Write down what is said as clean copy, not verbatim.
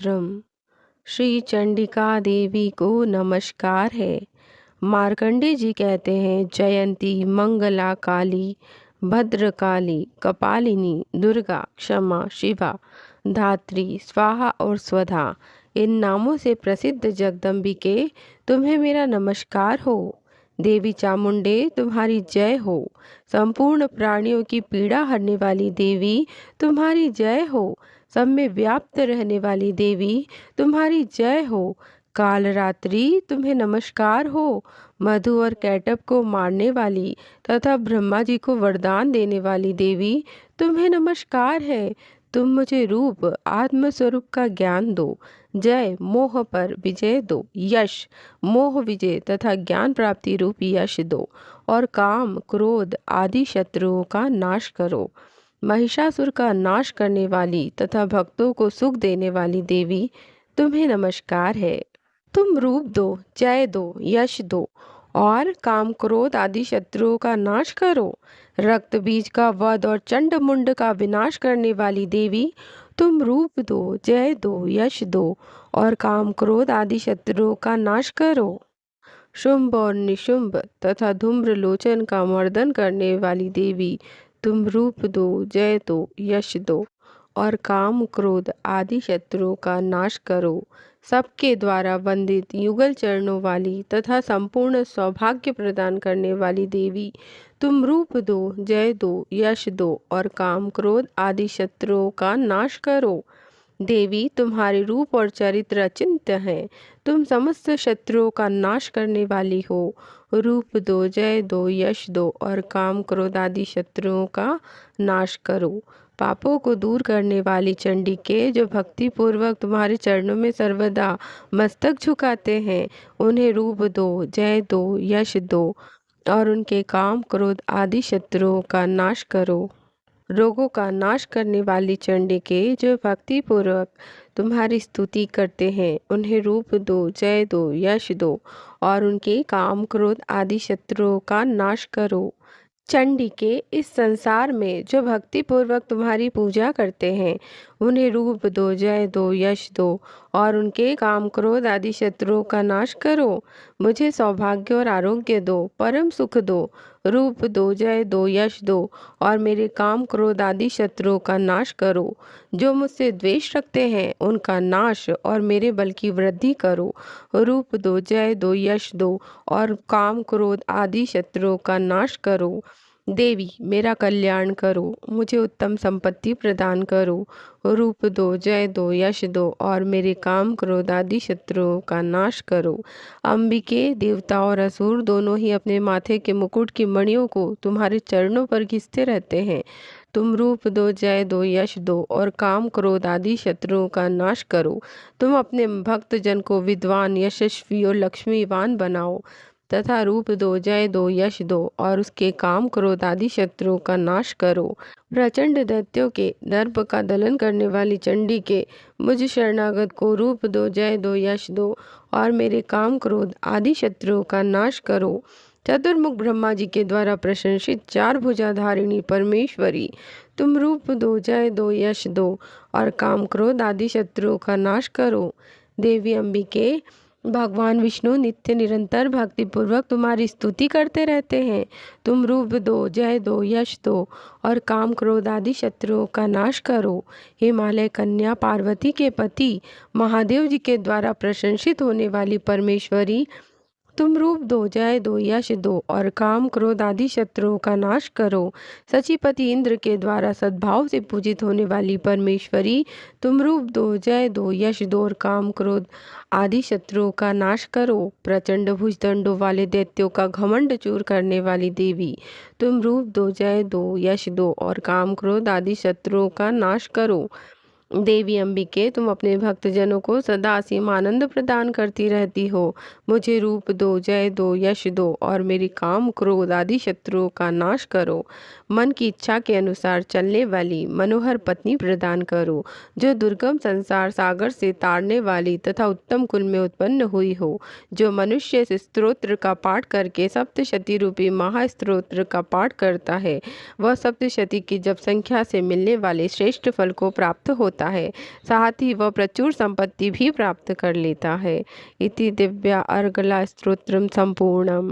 स्तोत्रम। श्री चंडिका देवी को नमस्कार है। मार्कंडे जी कहते हैं, जयंती मंगला काली भद्रकाली कपालिनी दुर्गा क्षमा शिवा धात्री स्वाहा और स्वधा, इन नामों से प्रसिद्ध जगदम्बिके तुम्हें मेरा नमस्कार हो। देवी चामुंडे तुम्हारी जय हो। संपूर्ण प्राणियों की पीड़ा हरने वाली देवी तुम्हारी जय हो। सब में व्याप्त रहने वाली देवी तुम्हारी जय हो। कालरात्रि तुम्हें नमस्कार हो। मधु और कैटब को मारने वाली तथा ब्रह्मा जी को वरदान देने वाली देवी तुम्हें नमस्कार है। तुम मुझे रूप आत्म स्वरूप का ज्ञान दो। जय मोह पर विजय दो। यश मोह विजय तथा ज्ञान प्राप्ति रूप यश दो। और काम क्रोध आदि शत्रुओं का नाश करो। महिषासुर का नाश करने वाली तथा भक्तों को सुख देने वाली देवी तुम्हें नमस्कार है। तुम रूप दो, जय दो, यश दो और काम क्रोध आदि शत्रुओं का नाश करो। रक्त बीज का वध और चंड मुंड का विनाश करने वाली देवी तुम रूप दो, जय दो, यश दो और काम क्रोध आदि शत्रुओं का नाश करो। शुंभ और निशुंभ तथा धूम्र लोचन का मर्दन करने वाली देवी तुम रूप दो, जय दो, यश दो और काम क्रोध आदि शत्रुओं का नाश करो। सबके द्वारा वंदित युगल चरणों वाली तथा संपूर्ण सौभाग्य प्रदान करने वाली देवी तुम रूप दो, जय दो, यश दो और काम क्रोध आदि शत्रुओं का नाश करो। देवी तुम्हारे रूप और चरित्र अचिंत्य है। तुम समस्त शत्रुओं का नाश करने वाली हो। रूप दो, जय दो, यश दो और काम क्रोध आदि शत्रुओं का नाश करो। पापों को दूर करने वाली चंडिके, जो भक्ति पूर्वक तुम्हारे चरणों में सर्वदा मस्तक झुकाते हैं, उन्हें रूप दो, जय दो, यश दो और उनके काम क्रोध आदि शत्रुओं का नाश करो। रोगों का नाश करने वाली चंडिके, जो भक्ति पूर्वक तुम्हारी स्तुति करते हैं, उन्हें रूप दो, जय दो, यश दो और उनके काम क्रोध आदि शत्रुओं का नाश करो। चंडिके, इस संसार में जो भक्ति पूर्वक तुम्हारी पूजा करते हैं, उन्हें रूप दो, जय दो, यश दो और उनके काम क्रोध आदि शत्रुओं का नाश करो। मुझे सौभाग्य और आरोग्य दो, परम सुख दो। रूप दो, जय दो, यश दो और मेरे काम क्रोध आदि शत्रुओं का नाश करो। जो मुझसे द्वेष रखते हैं, उनका नाश और मेरे बल की वृद्धि करो। रूप दो, जय दो, यश दो और काम क्रोध आदि शत्रुओं का नाश करो। देवी, मेरा कल्याण करो, मुझे उत्तम संपत्ति प्रदान करो। रूप दो, जय दो, यश दो और मेरे काम क्रोध आदि शत्रुओं का नाश करो। अंबिके, देवता और असुर दोनों ही अपने माथे के मुकुट की मणियों को तुम्हारे चरणों पर घिसते रहते हैं। तुम रूप दो, जय दो, यश दो और काम क्रोध आदि शत्रुओं का नाश करो। तुम अपने भक्त जन को विद्वान, यशस्वी और लक्ष्मीवान बनाओ तथा रूप दो, जय दो, यश दो और उसके काम क्रोध आदि शत्रुओं का नाश करो। प्रचंड दैत्यों के दर्प का दलन करने वाली चंडी के, मुझ शरणागत को रूप दो, जय दो, यश दो और मेरे काम क्रोध आदि शत्रुओं का नाश करो। चतुर्मुख ब्रह्मा जी के द्वारा प्रशंसित चार भुजाधारिणी परमेश्वरी, तुम रूप दो, जय दो, यश दो और काम क्रोध आदि शत्रुओं का नाश करो। देवी अंबिके, भगवान विष्णु नित्य निरंतर भक्ति पूर्वक तुम्हारी स्तुति करते रहते हैं। तुम रूप दो, जय दो, यश दो और काम क्रोध आदि शत्रुओं का नाश करो। हिमालय कन्या पार्वती के पति महादेव जी के द्वारा प्रशंसित होने वाली परमेश्वरी, तुम रूप दो, जय दो, यश दो और काम क्रोध आदि शत्रुओं का नाश करो। सचिपति इंद्र के द्वारा सद्भाव से पूजित होने वाली परमेश्वरी, तुम रूप दो, जय दो, यश दो और काम क्रोध आदि शत्रुओं का नाश करो। प्रचंड भुजदंडों वाले दैत्यों का घमंड चूर करने वाली देवी, तुम रूप दो, जय दो, यश दो और काम क्रोध आदि शत्रुओं का नाश करो। देवी अंबिके, तुम अपने भक्तजनों को सदा असीम आनंद प्रदान करती रहती हो। मुझे रूप दो, जय दो, यश दो और मेरे काम क्रोध आदि शत्रुओं का नाश करो। मन की इच्छा के अनुसार चलने वाली मनोहर पत्नी प्रदान करो, जो दुर्गम संसार सागर से तारने वाली तथा उत्तम कुल में उत्पन्न हुई हो। जो मनुष्य इस स्तोत्र का पाठ करके सप्तशती रूपी महास्तोत्र का पाठ करता है, वह सप्तशती की जप संख्या से मिलने वाले श्रेष्ठ फल को प्राप्त होता होता है, साथ ही वह प्रचुर संपत्ति भी प्राप्त कर लेता है। इति दिव्या अर्गला स्तोत्रम संपूर्णम।